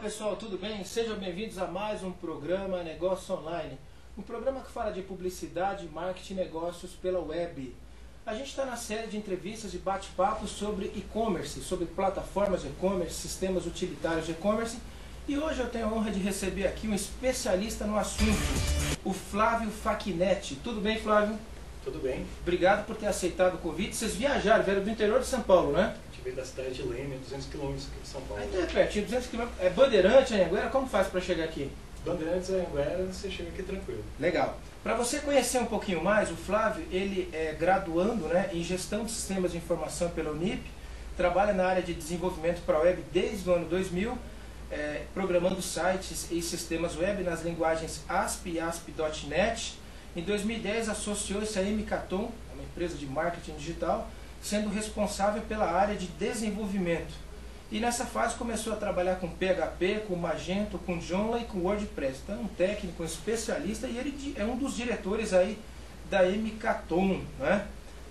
pessoal, tudo bem? Sejam bem-vindos a mais um programa Negócio Online. Um programa que fala de publicidade, marketing e negócios pela web. A gente está na série de entrevistas e bate-papos sobre e-commerce, sobre plataformas de e-commerce, sistemas utilitários de e-commerce. E hoje eu tenho a honra de receber aqui um especialista no assunto, o Flávio Facchinetti. Tudo bem, Flávio? Tudo bem. Obrigado por ter aceitado o convite. Vocês viajaram, vieram do interior de São Paulo, né? Veio da cidade de Leme, 200 km aqui de São Paulo. Aí é pertinho, 200 km. É Bandeirante, Anhanguera? Como faz para chegar aqui? Bandeirantes, Anhanguera, você chega aqui tranquilo. Legal. Para você conhecer um pouquinho mais, o Flávio, ele é graduando, né, em Gestão de Sistemas de Informação pela Unip, trabalha na área de desenvolvimento para a web desde o ano 2000, programando sites e sistemas web nas linguagens ASP e ASP.NET. Em 2010 associou-se à Emicaton, uma empresa de marketing digital, sendo responsável pela área de desenvolvimento. E nessa fase começou a trabalhar com PHP, com Magento, com Joomla e com WordPress. Então é um técnico, um especialista, e ele é um dos diretores aí da Emicaton, né?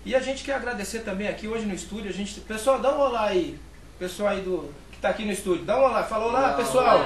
E a gente quer agradecer também aqui hoje no estúdio, pessoal, dá um olá aí, pessoal aí que está aqui no estúdio, dá um olá, fala olá, pessoal.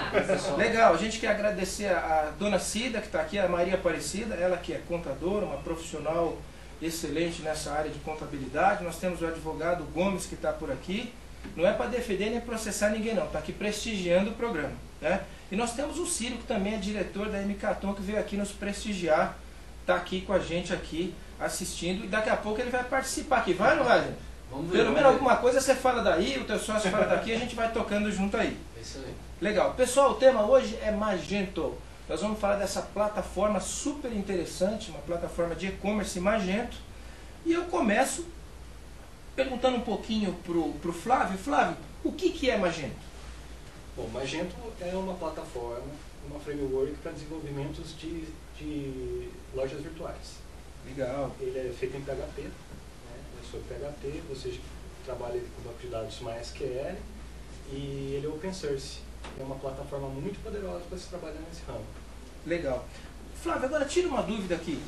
Legal, a gente quer agradecer a dona Cida, que está aqui, a Maria Aparecida, ela que é contadora, uma profissional excelente nessa área de contabilidade. Nós temos o advogado Gomes, que está por aqui. Não é para defender nem processar ninguém não, está aqui prestigiando o programa, né? E nós temos o Ciro, que também é diretor da Emicaton, que veio aqui nos prestigiar, está aqui com a gente aqui assistindo, e daqui a pouco ele vai participar aqui, vai ou não vai, gente? Vamos ver, pelo menos alguma coisa você fala daí, o teu sócio fala daqui, a gente vai tocando junto aí. É isso aí. Legal. Pessoal, o tema hoje é Magento. Nós vamos falar dessa plataforma super interessante, uma plataforma de e-commerce Magento. E eu começo perguntando um pouquinho pro Flávio. Flávio, o que é Magento? Bom, Magento é uma plataforma, uma framework para desenvolvimentos de lojas virtuais. Legal. Ele é feito em PHP, né? É sobre PHP, você trabalha com banco de dados MySQL e ele é open source. É uma plataforma muito poderosa para se trabalhar nesse ramo. Legal. Flávio, agora tira uma dúvida aqui.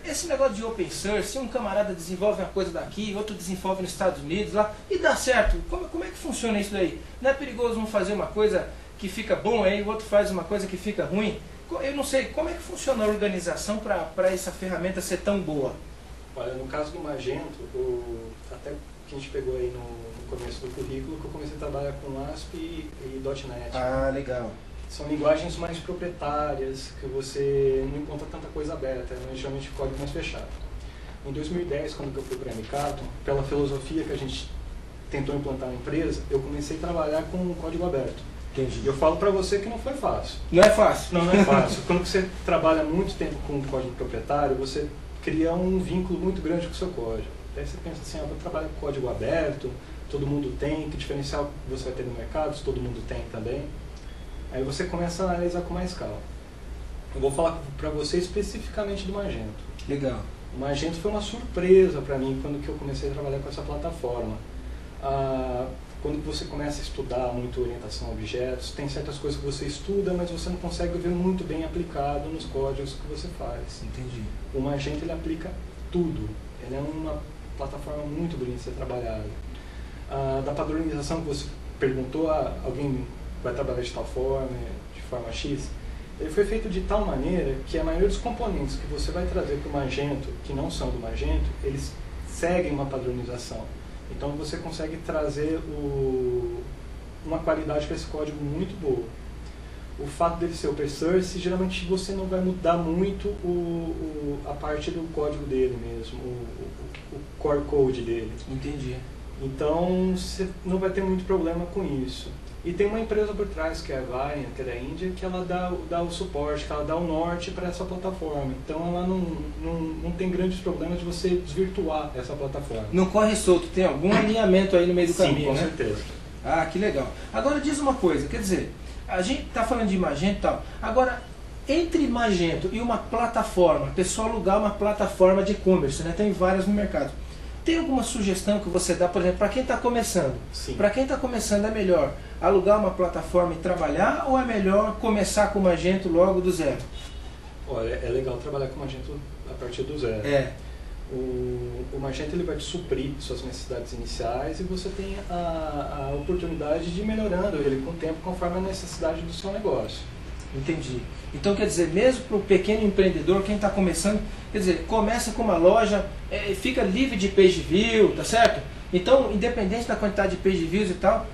Esse negócio de open source, um camarada desenvolve uma coisa daqui, outro desenvolve nos Estados Unidos lá, e dá certo. Como é que funciona isso daí? Não é perigoso um fazer uma coisa que fica bom aí, o outro faz uma coisa que fica ruim? Eu não sei, como é que funciona a organização para essa ferramenta ser tão boa? Olha, no caso do Magento, até que a gente pegou aí no começo do currículo, que eu comecei a trabalhar com ASP e .NET. Ah, legal. São linguagens mais proprietárias, que você não encontra tanta coisa aberta, é geralmente código mais fechado. Em 2010, quando eu fui para a Emicaton, pela filosofia que a gente tentou implantar na empresa, eu comecei a trabalhar com código aberto. Entendi. E eu falo para você que não foi fácil. Não é fácil? Não é fácil. Quando você trabalha muito tempo com código proprietário, você cria um vínculo muito grande com o seu código. Aí você pensa assim, vou trabalhar com código aberto, todo mundo tem, que diferencial você vai ter no mercado, se todo mundo tem também. Aí você começa a analisar com mais calma. Eu vou falar para você especificamente do Magento. Legal. O Magento foi uma surpresa para mim quando que eu comecei a trabalhar com essa plataforma. Quando você começa a estudar muito orientação a objetos, tem certas coisas que você estuda, mas você não consegue ver muito bem aplicado nos códigos que você faz. Entendi. O Magento ele aplica tudo. Ele é uma plataforma muito bonita de ser trabalhada. Da padronização que você perguntou, alguém vai trabalhar de tal forma, de forma X, ele foi feito de tal maneira que a maioria dos componentes que você vai trazer para o Magento, que não são do Magento, eles seguem uma padronização. Então você consegue trazer uma qualidade para esse código muito boa. O fato dele ser open source, geralmente você não vai mudar muito a parte do código dele mesmo, o core code dele. Entendi. Então você não vai ter muito problema com isso. E tem uma empresa por trás, que é a Variant, que é da Índia, que ela dá o suporte, que ela dá o norte para essa plataforma. Então ela não tem grandes problemas de você desvirtuar essa plataforma. Não corre solto, tem algum alinhamento aí no meio do caminho, com né? certeza. Ah, que legal. Agora diz uma coisa, quer dizer, a gente está falando de Magento e tal, agora, entre Magento e uma plataforma, a pessoa alugar uma plataforma de e-commerce, né? Tem várias no mercado. Tem alguma sugestão que você dá, por exemplo, para quem está começando? Sim. Para quem está começando é melhor alugar uma plataforma e trabalhar, ou é melhor começar com o Magento logo do zero? Olha, é legal trabalhar com Magento a partir do zero. O Magento ele vai te suprir suas necessidades iniciais e você tem a oportunidade de ir melhorando ele com o tempo conforme a necessidade do seu negócio. Entendi. Então, quer dizer, mesmo para o pequeno empreendedor, quem está começando, quer dizer, começa com uma loja, fica livre de page view, tá certo? Então, independente da quantidade de page views e tal,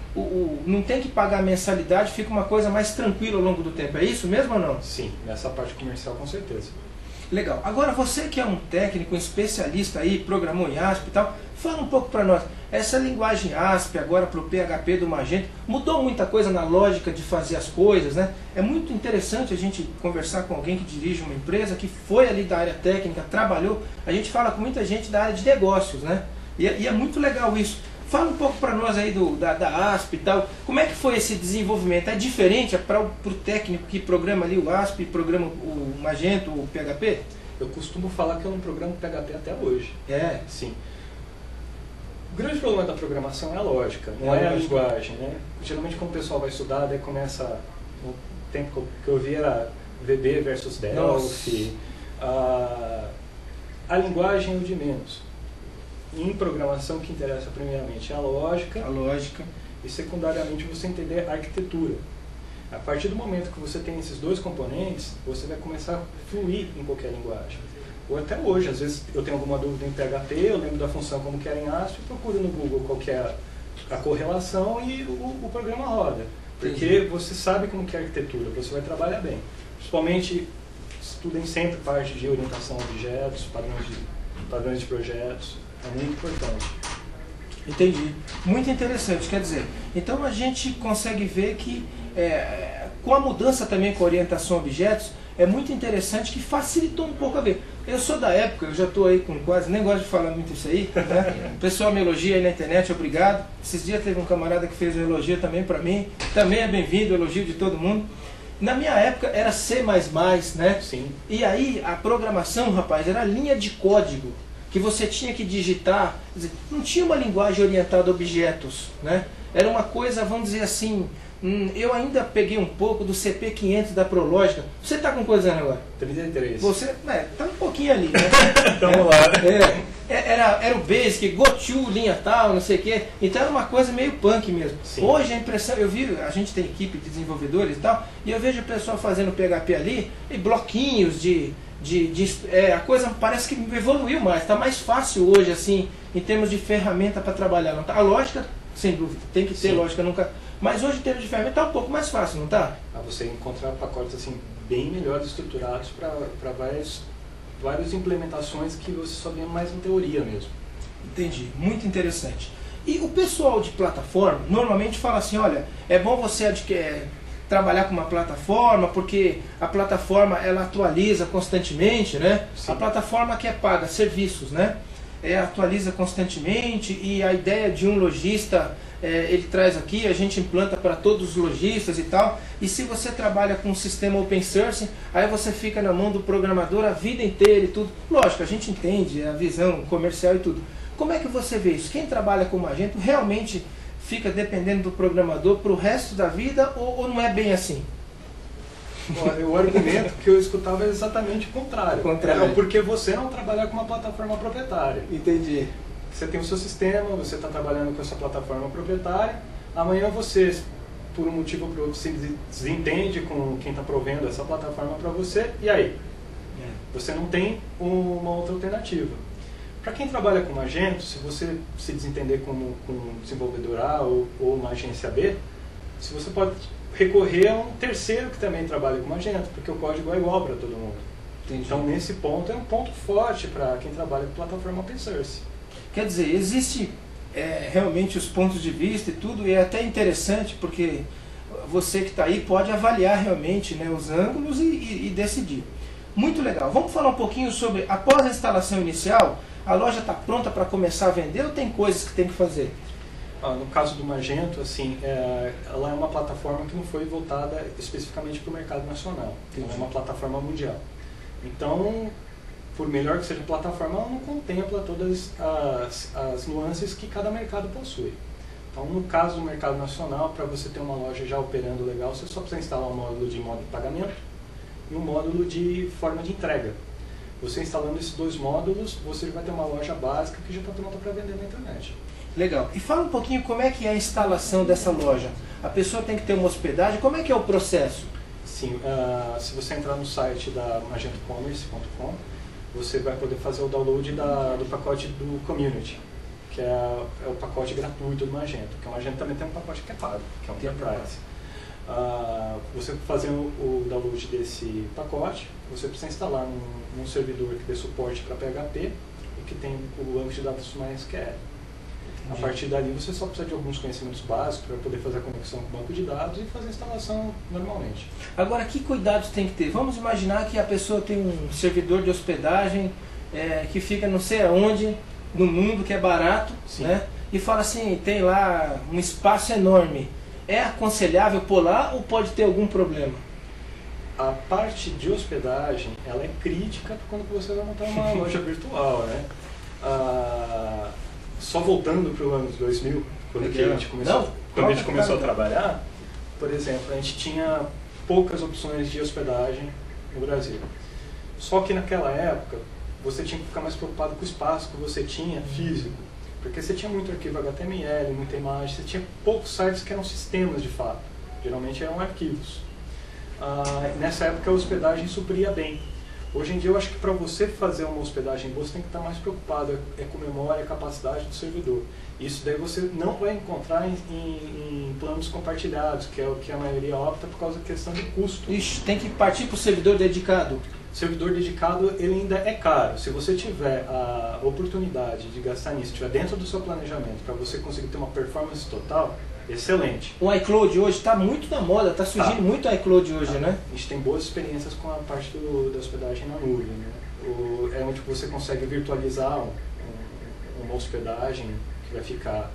não tem que pagar mensalidade, fica uma coisa mais tranquila ao longo do tempo. É isso mesmo ou não? Sim, nessa parte comercial com certeza. Legal. Agora, você que é um técnico, um especialista aí, programou em ASP e tal, fala um pouco para nós. Essa linguagem ASP agora para o PHP do Magento, mudou muita coisa na lógica de fazer as coisas, né? É muito interessante a gente conversar com alguém que dirige uma empresa, que foi ali da área técnica, trabalhou. A gente fala com muita gente da área de negócios, né? E é muito legal isso. Fala um pouco para nós aí da ASP e tal. Como é que foi esse desenvolvimento? É diferente para o técnico que programa ali o ASP, programa o Magento, o PHP? Eu costumo falar que eu não programo PHP até hoje. É? Sim. O grande problema da programação é a lógica, não é a linguagem, né? Geralmente quando o pessoal vai estudar, daí começa, no tempo que eu vi era VB versus Delphi. A linguagem é o de menos. Em programação, o que interessa primeiramente é a lógica. E secundariamente você entender a arquitetura. A partir do momento que você tem esses dois componentes, você vai começar a fluir em qualquer linguagem. Ou até hoje, às vezes eu tenho alguma dúvida em PHP, eu lembro da função como que era em ASP, procuro no Google qual que é a correlação e o programa roda. Porque você sabe como que é a arquitetura, você vai trabalhar bem. Principalmente, estudem sempre parte de orientação a objetos, padrões de projetos, é muito importante. Entendi. Muito interessante, quer dizer, então a gente consegue ver que com a mudança também com a orientação a objetos, é muito interessante que facilitou um pouco a ver. Eu sou da época, eu já estou aí com quase, nem gosto de falar muito isso aí, né? O pessoal me elogia aí na internet, obrigado. Esses dias teve um camarada que fez um elogio também para mim, também é bem-vindo, elogio de todo mundo. Na minha época era C++, né? Sim. E aí a programação, rapaz, era linha de código que você tinha que digitar, quer dizer, não tinha uma linguagem orientada a objetos, né? Era uma coisa, vamos dizer assim, eu ainda peguei um pouco do CP500 da Prológica. Você está com quantos anos agora? 33. Você está um pouquinho ali, né? Vamos lá. Era o Basic, GoTo, linha tal, não sei o quê. Então era uma coisa meio punk mesmo. Sim. Hoje a impressão, a gente tem equipe de desenvolvedores e tal, e eu vejo o pessoal fazendo PHP ali, e bloquinhos a coisa parece que evoluiu mais, está mais fácil hoje, assim, em termos de ferramenta para trabalhar. Não tá? A lógica, sem dúvida, tem que ter lógica, nunca. Mas hoje, em termos de ferramenta, está um pouco mais fácil, não está? Você encontrar pacotes assim, bem melhores estruturados para várias implementações que você só vê mais em teoria mesmo. Entendi, muito interessante. E o pessoal de plataforma normalmente fala assim, olha, é bom você trabalhar com uma plataforma, porque a plataforma ela atualiza constantemente, né? Sim. A plataforma que é paga serviços, né? Atualiza constantemente, e a ideia de um lojista, ele traz aqui, a gente implanta para todos os lojistas e tal, e se você trabalha com um sistema open source, aí você fica na mão do programador a vida inteira e tudo. Lógico, a gente entende a visão comercial e tudo. Como é que você vê isso? Quem trabalha com Magento realmente fica dependendo do programador para o resto da vida, ou não é bem assim? O argumento que eu escutava é exatamente o contrário. Porque você não trabalha com uma plataforma proprietária. Entendi. Você tem o seu sistema, você está trabalhando com essa plataforma proprietária, amanhã você, por um motivo ou por outro, se desentende com quem está provendo essa plataforma para você, e aí? Você não tem uma outra alternativa. Para quem trabalha com Magento, se você se desentender com um desenvolvedor A ou uma agência B, você pode recorrer a um terceiro que também trabalha com Magento, porque o código é igual para todo mundo. Entendi. Então, nesse ponto, é um ponto forte para quem trabalha com plataforma open source. Quer dizer, existe realmente os pontos de vista e tudo, e é até interessante, porque você que está aí pode avaliar realmente, né, os ângulos e decidir. Muito legal. Vamos falar um pouquinho sobre, após a instalação inicial, a loja está pronta para começar a vender ou tem coisas que tem que fazer? No caso do Magento, assim, ela é uma plataforma que não foi voltada especificamente para o mercado nacional. Ela é uma plataforma mundial. Então, por melhor que seja a plataforma, ela não contempla todas as nuances que cada mercado possui. Então, no caso do mercado nacional, para você ter uma loja já operando legal, você só precisa instalar um módulo de modo de pagamento e um módulo de forma de entrega. Você instalando esses 2 módulos, você vai ter uma loja básica que já está pronta para vender na internet. Legal. E fala um pouquinho como é que é a instalação dessa loja. A pessoa tem que ter uma hospedagem, como é que é o processo? Sim, se você entrar no site da magentocommerce.com, você vai poder fazer o download do pacote do Community, que é o pacote gratuito do Magento, porque o Magento também tem um pacote que é pago, que é um Enterprise. Você fazendo o download desse pacote, você precisa instalar num servidor que dê suporte para PHP e que tem o banco de dados MySQL. A partir dali você só precisa de alguns conhecimentos básicos para poder fazer a conexão com o banco de dados e fazer a instalação normalmente. Agora, que cuidados tem que ter? Vamos imaginar que a pessoa tem um servidor de hospedagem que fica não sei aonde no mundo, que é barato, né? E fala assim, tem lá um espaço enorme. É aconselhável pôr lá ou pode ter algum problema? A parte de hospedagem, ela é crítica quando você vai montar uma loja virtual, né? Só voltando para o ano 2000, quando a gente começou a trabalhar, por exemplo, a gente tinha poucas opções de hospedagem no Brasil. Só que naquela época, você tinha que ficar mais preocupado com o espaço que você tinha físico, porque você tinha muito arquivo HTML, muita imagem, você tinha poucos sites que eram sistemas de fato, geralmente eram arquivos. Nessa época a hospedagem supria bem. Hoje em dia eu acho que para você fazer uma hospedagem boa, você tem que estar mais preocupado com memória e capacidade do servidor. Isso daí você não vai encontrar em planos compartilhados, que é o que a maioria opta por causa da questão de custo. Ixi, tem que partir para o servidor dedicado. Servidor dedicado ele ainda é caro. Se você tiver a oportunidade de gastar nisso, estiver dentro do seu planejamento, para você conseguir ter uma performance total, excelente. O iCloud hoje está muito na moda, está surgindo muito iCloud hoje, né? A gente tem boas experiências com a parte da hospedagem na nuvem, né? É onde você consegue virtualizar uma hospedagem que vai ficar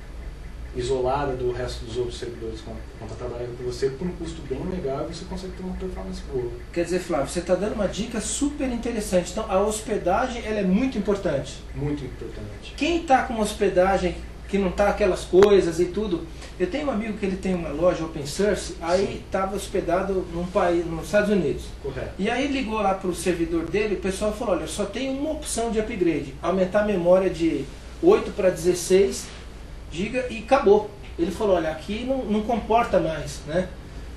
isolada do resto dos outros servidores que vão estar trabalhando com você por um custo bem legal e você consegue ter uma performance boa. Quer dizer, Flávio, você está dando uma dica super interessante. Então, a hospedagem ela é muito importante. Muito importante. Quem está com uma hospedagem que não está aquelas coisas e tudo... Eu tenho um amigo que ele tem uma loja open source, aí estava hospedado num país, nos Estados Unidos. Correto. E aí ligou lá para o servidor dele, o pessoal falou, olha, só tem uma opção de upgrade, aumentar a memória de 8 para 16 GB e acabou. Ele falou, olha, aqui não comporta mais, né?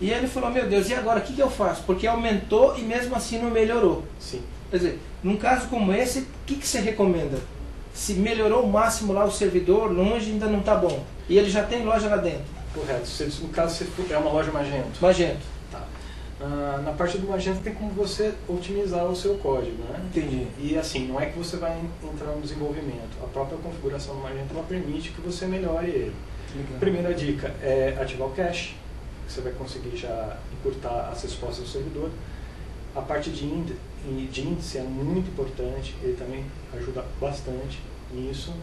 E aí ele falou, meu Deus, e agora o que eu faço? Porque aumentou e mesmo assim não melhorou. Sim. Quer dizer, num caso como esse, o que você recomenda? Se melhorou o máximo lá o servidor, longe ainda não está bom. E ele já tem loja lá dentro. Correto. No caso, é uma loja Magento. Magento. Tá. Na parte do Magento tem como você otimizar o seu código, né? Entendi. E assim, não é que você vai entrar no desenvolvimento. A própria configuração do Magento ela permite que você melhore ele. Legal. Primeira dica é ativar o cache, que você vai conseguir já encurtar as respostas do servidor. A parte de índice é muito importante, ele também ajuda bastante nisso.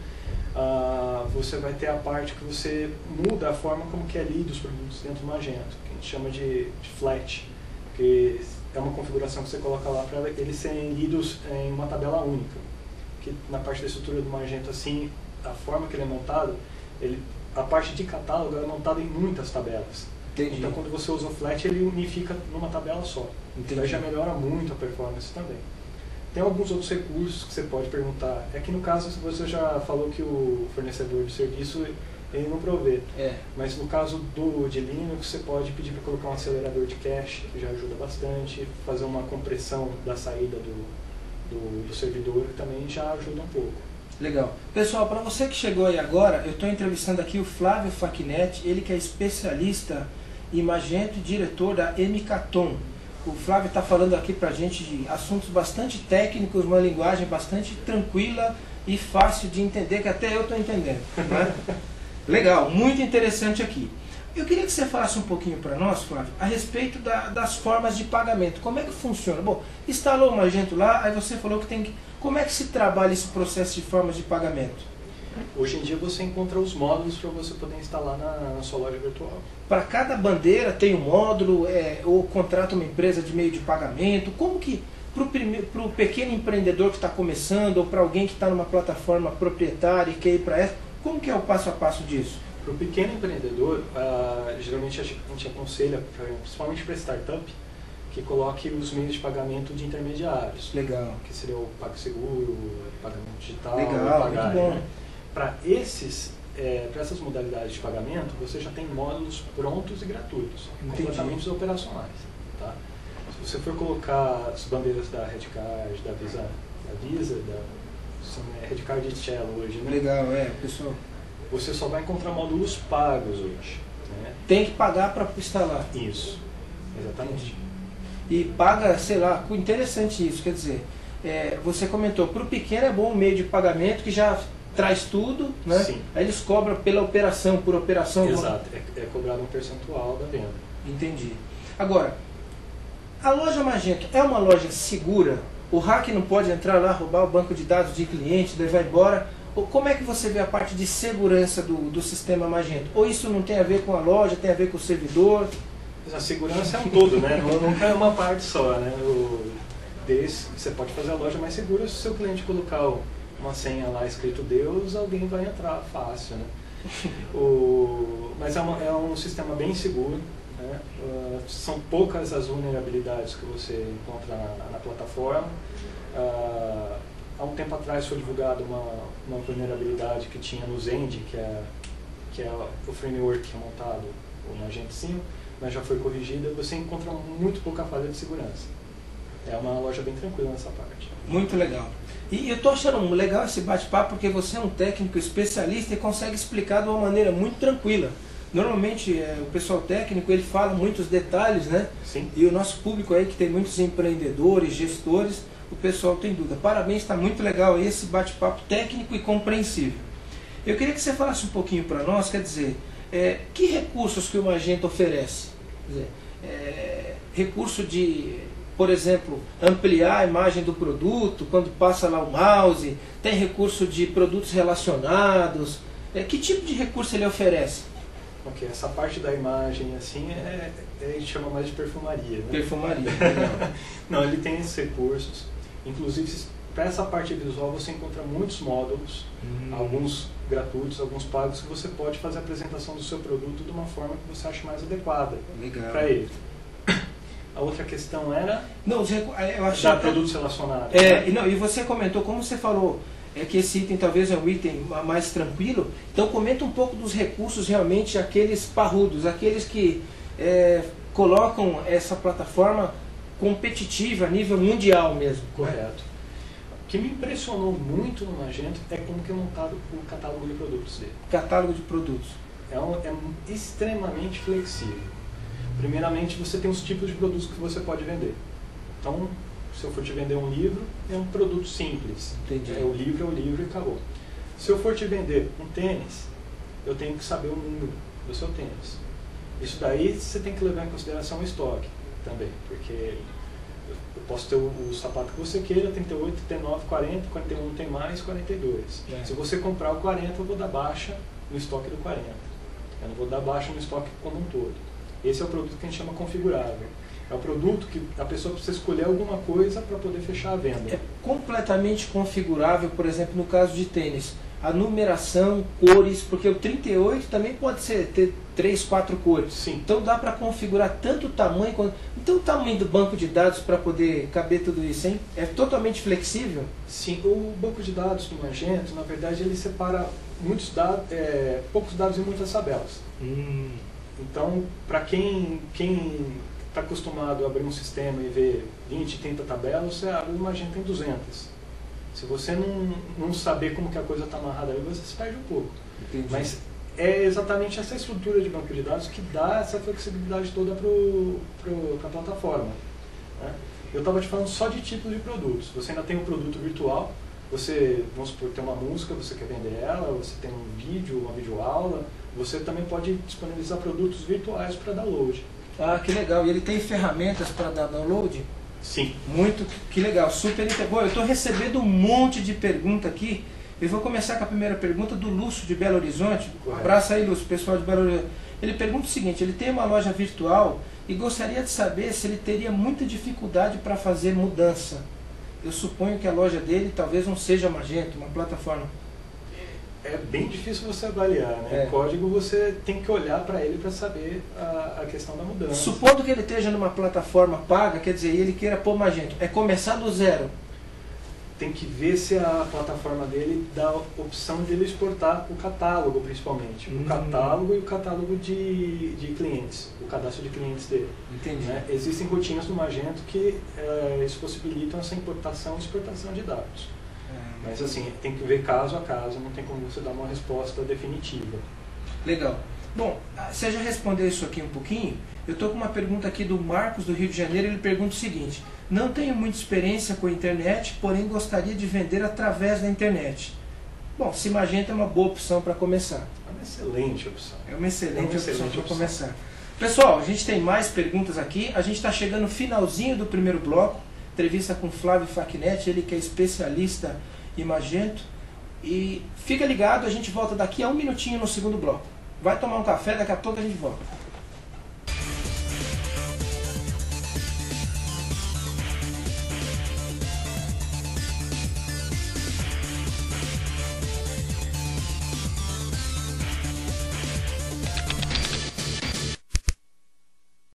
Você vai ter a parte que você muda a forma como que é lido os produtos dentro do Magento, que a gente chama de flat, que é uma configuração que você coloca lá para eles serem lidos em uma tabela única. Que na parte da estrutura do Magento, assim, a forma que ele é montado, a parte de catálogo é montada em muitas tabelas. Entendi. Então quando você usa o flat, ele unifica numa tabela só. Então já melhora muito a performance também. Tem alguns outros recursos que você pode perguntar. É que no caso você já falou que o fornecedor de serviço ele não provê. Mas no caso de Linux você pode pedir para colocar um acelerador de cache, que já ajuda bastante. Fazer uma compressão da saída do servidor, que também já ajuda um pouco. Legal. Pessoal, para você que chegou aí agora, eu estou entrevistando aqui o Flávio Facchinetti, ele que é especialista em Magento e diretor da Emicaton. O Flávio está falando aqui para a gente de assuntos bastante técnicos, uma linguagem bastante tranquila e fácil de entender, que até eu estou entendendo. Né? Legal, muito interessante aqui. Eu queria que você falasse um pouquinho para nós, Flávio, a respeito das formas de pagamento. Como é que funciona? Bom, instalou o Magento lá, aí você falou que tem que... Como é que se trabalha esse processo de formas de pagamento? Hoje em dia você encontra os módulos para você poder instalar na sua loja virtual. Para cada bandeira tem um módulo, ou contrata uma empresa de meio de pagamento. Como que, para o pequeno empreendedor que está começando, ou para alguém que está numa plataforma proprietária e quer ir para essa, como que é o passo a passo disso? Para o pequeno empreendedor, geralmente a gente aconselha, principalmente para startup, que coloque os meios de pagamento de intermediários. Legal. Que seria o PagSeguro, pagamento digital, Legal, pagar. muito bom. Para essas modalidades de pagamento, você já tem módulos prontos e gratuitos, Entendi. completamente operacionais. Tá? Se você for colocar as bandeiras da Redcard, da Visa, são Redcard e Cello hoje, né? Legal, pessoal. Você só vai encontrar módulos pagos hoje. Né? Tem que pagar para instalar. Isso, exatamente. E paga, sei lá, interessante isso, quer dizer, você comentou, para o pequeno é bom um meio de pagamento que já traz tudo, né? Sim. Aí eles cobram pela operação, por operação. Exato, é cobrado um percentual da venda. Entendi. Agora, a loja Magento é uma loja segura? O hack não pode entrar lá, roubar o banco de dados de cliente, daí vai embora? Ou como é que você vê a parte de segurança do sistema Magento? Ou isso não tem a ver com a loja, tem a ver com o servidor? A segurança é um todo, né? Nunca é uma parte só, né? Você pode fazer a loja mais segura se o seu cliente colocar uma senha lá escrito Deus, alguém vai entrar fácil, né? Mas é um sistema bem seguro, né? São poucas as vulnerabilidades que você encontra na plataforma. Há um tempo atrás foi divulgada uma vulnerabilidade que tinha no Zend, que é o framework que é montado no Magento 5, mas já foi corrigida. Você encontra muito pouca falha de segurança. É uma loja bem tranquila nessa parte. Muito legal. E eu estou achando legal esse bate-papo porque você é um técnico especialista e consegue explicar de uma maneira muito tranquila. Normalmente o pessoal técnico ele fala muitos detalhes, né? Sim. E o nosso público aí que tem muitos empreendedores, gestores, o pessoal tem dúvida. Parabéns, está muito legal esse bate-papo técnico e compreensível. Eu queria que você falasse um pouquinho para nós, quer dizer, que recursos que o Magento oferece? Quer dizer, recurso de, por exemplo, ampliar a imagem do produto, quando passa lá o mouse, tem recurso de produtos relacionados, que tipo de recurso ele oferece? Ok, essa parte da imagem assim a gente chama mais de perfumaria, né? Perfumaria. Não, ele tem esses recursos. Inclusive, para essa parte visual você encontra muitos módulos, alguns gratuitos, alguns pagos, que você pode fazer a apresentação do seu produto de uma forma que você ache mais adequada para ele. A outra questão era não, eu achei produtos relacionados. E você comentou, como você falou, que esse item talvez é um item mais tranquilo, então comenta um pouco dos recursos realmente, aqueles parrudos, aqueles que colocam essa plataforma competitiva a nível mundial mesmo. Correto. O que me impressionou muito no Magento é como que é montado o catálogo de produtos dele. Catálogo de produtos. É extremamente flexível. Primeiramente, você tem os tipos de produtos que você pode vender. Então, se eu for te vender um livro, é um produto simples. Entendi. O livro e acabou. Se eu for te vender um tênis, eu tenho que saber o número do seu tênis. Isso daí você tem que levar em consideração o estoque também, porque eu posso ter o sapato que você queira, 38, 39, 40, 41 tem mais, 42. Se você comprar o 40, eu vou dar baixa no estoque do 40. Eu não vou dar baixa no estoque como um todo. Esse é o produto que a gente chama configurável. É o produto que a pessoa precisa escolher alguma coisa para poder fechar a venda. É completamente configurável, por exemplo, no caso de tênis. A numeração, cores, porque o 38 também pode ter 3, 4 cores. Sim. Então dá para configurar tanto o tamanho quanto... Então o tamanho do banco de dados para poder caber tudo isso, hein? É totalmente flexível? Sim, o banco de dados do Magento, na verdade, ele separa muitos dados, poucos dados em muitas tabelas. Então, para quem está acostumado a abrir um sistema e ver 20, 30 tabelas, você abre o Magento em 200. Se você não saber como que a coisa está amarrada ali, você se perde um pouco. Entendi. Mas é exatamente essa estrutura de banco de dados que dá essa flexibilidade toda para a plataforma. Né? Eu estava te falando só de tipos de produtos. Você ainda tem um produto virtual, você, vamos supor, tem uma música, você quer vender ela, você tem um vídeo, uma videoaula, você também pode disponibilizar produtos virtuais para download. Ah, que legal. E ele tem ferramentas para dar download? Sim. Muito, que legal, super interessante. Bom, eu estou recebendo um monte de pergunta aqui. Eu vou começar com a primeira pergunta do Lúcio de Belo Horizonte. Um abraço aí, Lúcio, pessoal de Belo Horizonte. Ele pergunta o seguinte: ele tem uma loja virtual e gostaria de saber se ele teria muita dificuldade para fazer mudança. Eu suponho que a loja dele talvez não seja Magento, uma plataforma. É bem difícil você avaliar, né? O código você tem que olhar para ele para saber a questão da mudança. Supondo que ele esteja numa plataforma paga, quer dizer, ele queira pôr Magento, é começar do zero. Tem que ver se a plataforma dele dá a opção de ele exportar o catálogo, principalmente. O catálogo e o catálogo de clientes, o cadastro de clientes dele. Entendi. Né? Existem rotinas no Magento que eles possibilitam essa importação e exportação de dados. Mas assim, tem que ver caso a caso, não tem como você dar uma resposta definitiva. Legal. Bom, você já respondeu isso aqui um pouquinho. Eu estou com uma pergunta aqui do Marcos, do Rio de Janeiro. Ele pergunta o seguinte: não tenho muita experiência com a internet, porém gostaria de vender através da internet. Bom, se Magento é uma boa opção para começar. É uma excelente opção. É uma excelente opção para começar. Pessoal, a gente tem mais perguntas aqui. A gente está chegando no finalzinho do primeiro bloco. Entrevista com Flávio Facchinetti, ele que é especialista em Magento. E fica ligado, a gente volta daqui a um minutinho no segundo bloco. Vai tomar um café, daqui a pouco a gente volta.